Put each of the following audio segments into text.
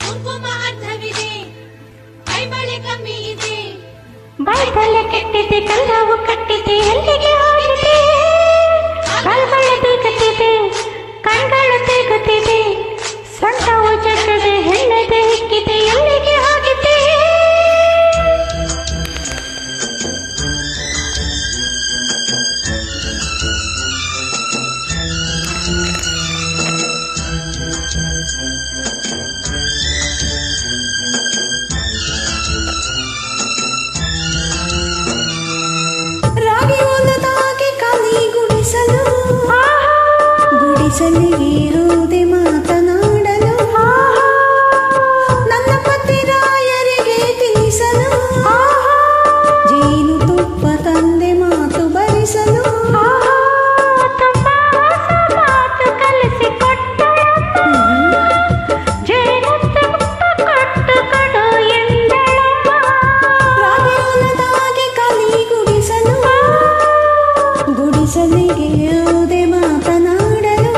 ಕುಂಕುಮ ಅರ್ಥವಿದೆ, ಕೈಬಳೆ ಕಮ್ಮಿ ಇದೆ. ಬಾಯ್ತಲೆ ಕೆಟ್ಟಿದೆ, ಕಲ್ಲವು ಕಟ್ಟಿದೆ, ಎಲ್ಲಿಗೆ ಹೋಗಿದೆ? ಕೈಬಳೆ ಬೀಗುತ್ತಿದೆ, ಕಣ್ಗಳು ತೆಗುತ್ತಿದೆ, ಸೊಂಟವು ಜಗ್ಗದೆ, ಹೆಣ್ಣದೆ ಹಿಕ್ಕಿದೆ, ಎಲ್ಲಿಗೆ ಹೋಗಿದೆ? ಗುಡಿಸಲಿಗೆ ಮಾತನಾಡಲು, ನನ್ನ ಪತಿರಾಯರಿಗೆ ತಿಳಿಸಲು, ಜೇನು ತುಪ್ಪ ತಂದೆ ಮಾತು ಭರಿಸಲು, ಮಾತು ಕಲಿಸಿಕೊಟ್ಟಳಮ್ಮ, ಜೇನು ತುಪ್ಪ ಕೊಟ್ಟು ಕೊಡು ಎಂದಳಮ್ಮ. ರಾಗಿ ಹೊಲದಾಗೆ ಕಲಿ ಗುಡಿಸಲು, ಗುಡಿಸಲಿಗೆ ಯಾವುದೇ ಮಾತನಾಡಲು.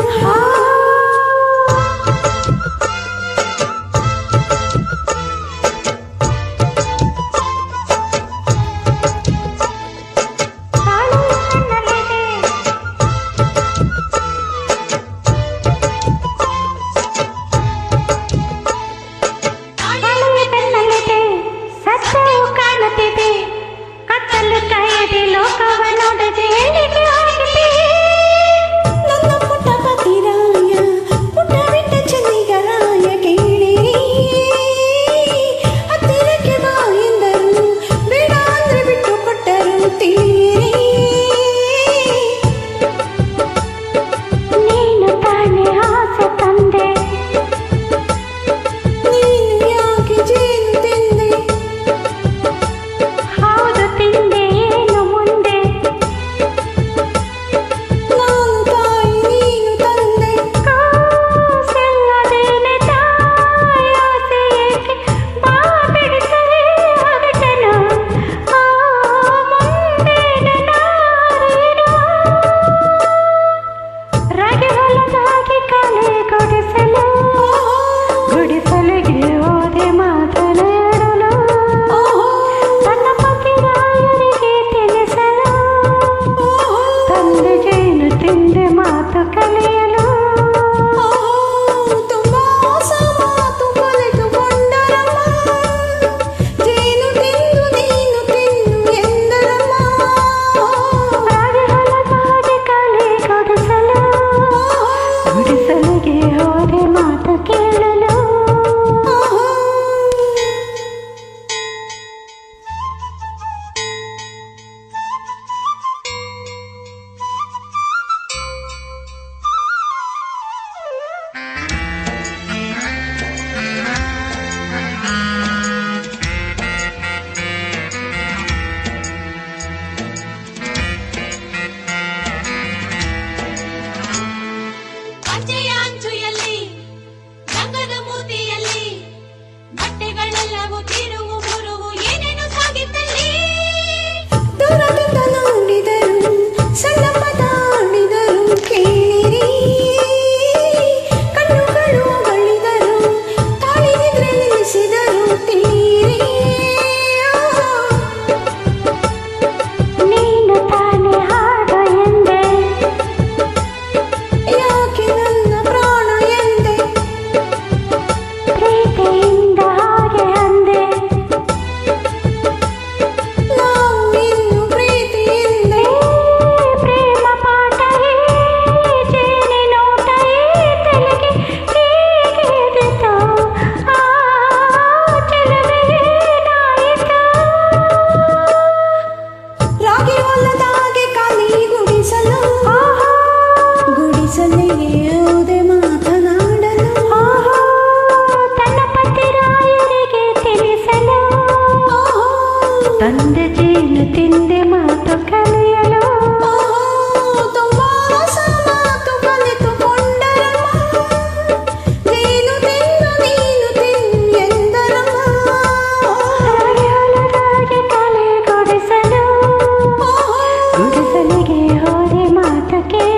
ಕತ್ತಲು ಕೈಯದೆ ಲೋಕವ ನೋಡದೆ ಎಲ್ಲಿಗೆ ಹೋಗಿದೆ? ನನ್ನ ಪುಟ್ಟ ಪತಿರಾಯ, ಪುಟ್ಟ ಬಿಟ್ಟ ಚೆನ್ನಿಗರಾಯ ಕೇಳಿರಿ, ಹತ್ತಿರಕ್ಕೆ ಬಾ ಎಂದರು, ಬೇಡ ಅಂದ್ರೆ ಬಿಟ್ಟು ಕೊಟ್ಟರು ತಿಳಿಯಿರಿ. ನೀನು ತಾನೇ ಆಸೆ ತಂದೆ, ನೀನು ಯಾಕೆ ಜೇನು ತಿಂದೆ? ಹೌದು ತಿಂದೆ, ಏನು ಮುಂದೆ? ನಾನು ತಾಯಿ, ನೀನು ತಂದೆ. ಕಾಸೆಲ್ಲದೇನೆ ತಾಯಿ ಆಸೆ ಏಕೆ? ಬಾ ಬಿಡಿಸಲೇ ಹೊರಟನು, ಮುಂದೇನು ನಾರೇನು? ರಾಗಿ ಹೊಲದಾಗಿ ಕಲೆ ಗುಡಿಸಲು, ಗುಡಿಸಲಿಗೆ ಹೋದೆ ಮಾತನಾಡಲು, ತನ್ನ ಪತಿರಾಯರಿಗೆ ತಿಳಿಸಲು, ತಂದೆ ಜೇನು ತಿಂದೆ ಮಾತು ಕಲಿಯಲು. ತುಂಬಾ ಹೊಸ ಮಾತು ಕಲಿತುಕೊಂಡರಮ್ಮ, ಜೇನು ತಿಂದು ನೀನು ತಿನ್ನು ಎಂದರಮ್ಮ. ರಾಗಿ ಹೊಲದಾಗಿ ಕಲೆ ಗುಡಿಸಲು, ಗುಡಿಸಲಿಗೆ ಹೋದೆ ಮಾತು ಕೇಳಲು. ಪಂಚೆಯ ಅಂಚುಯಲ್ಲಿ, ರಂಗದ ಮೂತಿಯಲ್ಲಿ, ಬಟ್ಟೆಗಳೆಲ್ಲವೂ ತಿರುವು ಮುರುವು ಏನೇನು ಸಾಗಿತ್ತಲ್ಲಿ. ದೂರದಿಂದ ನೋಡಿದರು, ಸಣ್ಣ ಮಾತಾಡಿದರು ಕೇಳಿರಿ, ಕಣ್ಣುಗಳು ಬಳಿದರು, ತಾಳಿ ನಿದ್ರೆ ನಿಲ್ಲಿಸಿದರು ತಿಳಿಯಿರಿ. ನೀನು ತಾನೇ ಹಾಡು ಎಂದೆ, ಯಾಕೆ ನನ್ನ ಪ್ರಾಣ ಎಂದೆ? ಪ್ರೀತಿಯಿಂದ ಹಾಗೆ ಅಂದೆ, ನಾವು ಇನ್ನು ಪ್ರೀತಿಯಿಂದ ಪ್ರೇಮ ಪಾಠ ಜೇನಿ ನೋಟ ತಲೆಗೆ ಹೀಗೆದಿತು, ಚೆಲುವೇನಾಯಿತು? ರಾಗಿ ಹೊಲದಾಗೆ ಕಲಿ ಗುಡಿಸಲು, ಗುಡಿಸಲಿಗೆ ಯಾವುದೇ ಮಾತನಾಡಲು, ತನ್ನ ಪತಿರಾಯರಿಗೆ ತಿಳಿಸಲು, ತಂದೆ ಜೇನು ತಿಂದೆ ಮಾತು ಕಲಿಯಲು. ತುಂಬಾ ಹೊಸ ಮಾತು ಕಲಿತುಕೊಂಡರಮ್ಮ, ಜೇನು ತಿಂದು ನೀನು ತಿನ್ನು ಎಂದರಮ್ಮ. ರಾಗಿ ಹೊಲದಾಗಿ ಕಲೆ ಗುಡಿಸಲು, ಗುಡಿಸಲಿಗೆ ಹೋದೆ ಮಾತು ಕೇಳಲು.